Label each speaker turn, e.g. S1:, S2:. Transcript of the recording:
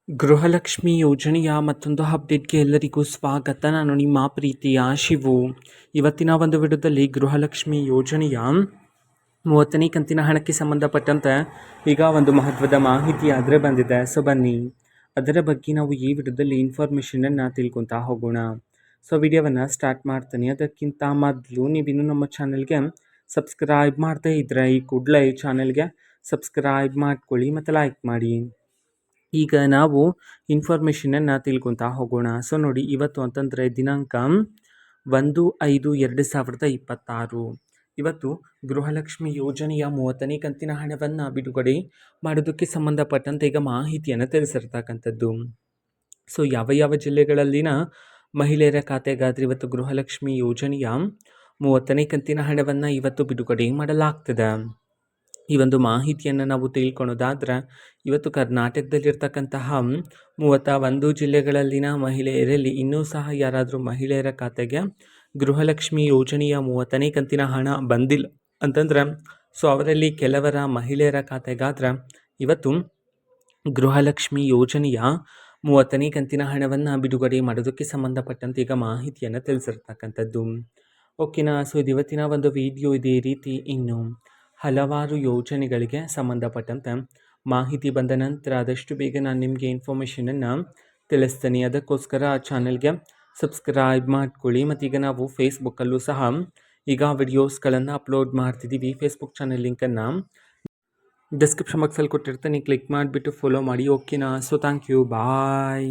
S1: ಗೃಹಲಕ್ಷ್ಮಿ ಯೋಜನೆಯ ಮತ್ತೊಂದು ಅಪ್ಡೇಟ್ಗೆ ಎಲ್ಲರಿಗೂ ಸ್ವಾಗತ. ನಾನು ನಿಮ್ಮ ಪ್ರೀತಿಯ ಶಿವು. ಇವತ್ತಿನ ಒಂದು ವಿಡಿಯೋದಲ್ಲಿ ಗೃಹಲಕ್ಷ್ಮಿ ಯೋಜನೆಯ 30ನೇ ಕಂತಿನ ಹಣಕ್ಕೆ ಸಂಬಂಧಪಟ್ಟಂತೆ ಈಗ ಒಂದು ಮಹತ್ವದ ಮಾಹಿತಿ ಆದರೆ ಬಂದಿದೆ. ಸೊ ಬನ್ನಿ ಅದರ ಬಗ್ಗೆ ನಾವು ಈ ವಿಡಿಯೋದಲ್ಲಿ ಇನ್ಫಾರ್ಮೇಷನನ್ನು ತಿಳ್ಕೊತಾ ಹೋಗೋಣ. ಸೊ ವಿಡಿಯೋವನ್ನು ಸ್ಟಾರ್ಟ್ ಮಾಡ್ತೀನಿ. ಅದಕ್ಕಿಂತ ಮೊದಲು ನೀವಿನ್ನೂ ನಮ್ಮ ಚಾನಲ್ಗೆ ಸಬ್ಸ್ಕ್ರೈಬ್ ಮಾಡ್ತಾ ಇದ್ದರೆ ಈ ಕೂಡಲೇ ಈ ಚಾನಲ್ಗೆ ಸಬ್ಸ್ಕ್ರೈಬ್ ಮಾಡ್ಕೊಳ್ಳಿ ಮತ್ತು ಲೈಕ್ ಮಾಡಿ. ಈಗ ನಾವು ಇನ್ಫಾರ್ಮೇಷನನ್ನು ತಿಳ್ಕೊತಾ ಹೋಗೋಣ. ಸೊ ನೋಡಿ, ಇವತ್ತು ಅಂತಂದರೆ ದಿನಾಂಕ 1/5/2026 ಇವತ್ತು ಗೃಹಲಕ್ಷ್ಮಿ ಯೋಜನೆಯ 30ನೇ ಕಂತಿನ ಹಣವನ್ನು ಬಿಡುಗಡೆ ಮಾಡೋದಕ್ಕೆ ಸಂಬಂಧಪಟ್ಟಂತೆ ಈಗ ಮಾಹಿತಿಯನ್ನು ತಿಳಿಸಿರ್ತಕ್ಕಂಥದ್ದು. ಸೊ ಯಾವ ಜಿಲ್ಲೆಗಳಲ್ಲಿನ ಮಹಿಳೆಯರ ಖಾತೆಗಾದರೆ ಇವತ್ತು ಗೃಹಲಕ್ಷ್ಮಿ ಯೋಜನೆಯ 30ನೇ ಕಂತಿನ ಹಣವನ್ನು ಇವತ್ತು ಬಿಡುಗಡೆ ಮಾಡಲಾಗ್ತದೆ. ಈ ಒಂದು ಮಾಹಿತಿಯನ್ನು ನಾವು ತಿಳ್ಕೊಳೋದಾದ್ರೆ, ಇವತ್ತು ಕರ್ನಾಟಕದಲ್ಲಿರ್ತಕ್ಕಂತಹ 31 ಜಿಲ್ಲೆಗಳಲ್ಲಿನ ಮಹಿಳೆಯರಲ್ಲಿ ಇನ್ನೂ ಸಹ ಯಾರಾದರೂ ಮಹಿಳೆಯರ ಖಾತೆಗೆ ಗೃಹಲಕ್ಷ್ಮಿ ಯೋಜನೆಯ 30ನೇ ಕಂತಿನ ಹಣ ಬಂದಿಲ್ಲ ಅಂತಂದ್ರೆ, ಸೊ ಅವರಲ್ಲಿ ಕೆಲವರ ಮಹಿಳೆಯರ ಖಾತೆಗಾದ್ರೆ ಇವತ್ತು ಗೃಹಲಕ್ಷ್ಮಿ ಯೋಜನೆಯ 30ನೇ ಕಂತಿನ ಹಣವನ್ನು ಬಿಡುಗಡೆ ಮಾಡೋದಕ್ಕೆ ಸಂಬಂಧಪಟ್ಟಂತೆ ಈಗ ಮಾಹಿತಿಯನ್ನು ತಿಳಿಸಿರ್ತಕ್ಕಂಥದ್ದು. ಓಕೆನಾ. ಸೊ ಇದು ಇವತ್ತಿನ ಒಂದು ವಿಡಿಯೋ. ಇದೇ ರೀತಿ ಇನ್ನು ಹಲವಾರು ಯೋಜನೆಗಳಿಗೆ ಸಂಬಂಧಪಟ್ಟಂತೆ ಮಾಹಿತಿ ಬಂದ ನಂತರ ಆದಷ್ಟು ಬೇಗ ನಾನು ನಿಮಗೆ ಇನ್ಫಾರ್ಮೇಷನನ್ನು ತಿಳಿಸ್ತೀನಿ. ಅದಕ್ಕೋಸ್ಕರ ಆ ಚಾನಲ್ಗೆ ಸಬ್ಸ್ಕ್ರೈಬ್ ಮಾಡ್ಕೊಳ್ಳಿ. ಮತ್ತು ಈಗ ನಾವು ಫೇಸ್ಬುಕ್ಕಲ್ಲೂ ಸಹ ಈಗ ವಿಡಿಯೋಸ್ಗಳನ್ನು ಅಪ್ಲೋಡ್ ಮಾಡ್ತಿದ್ದೀವಿ. ಫೇಸ್ಬುಕ್ ಚಾನಲ್ ಲಿಂಕನ್ನು ಡಿಸ್ಕ್ರಿಪ್ಷನ್ ಬಾಕ್ಸಲ್ಲಿ ಕೊಟ್ಟಿರ್ತೀನಿ, ಕ್ಲಿಕ್ ಮಾಡಿಬಿಟ್ಟು ಫಾಲೋ ಮಾಡಿ. ಓಕೆನಾ. So thank you, bye.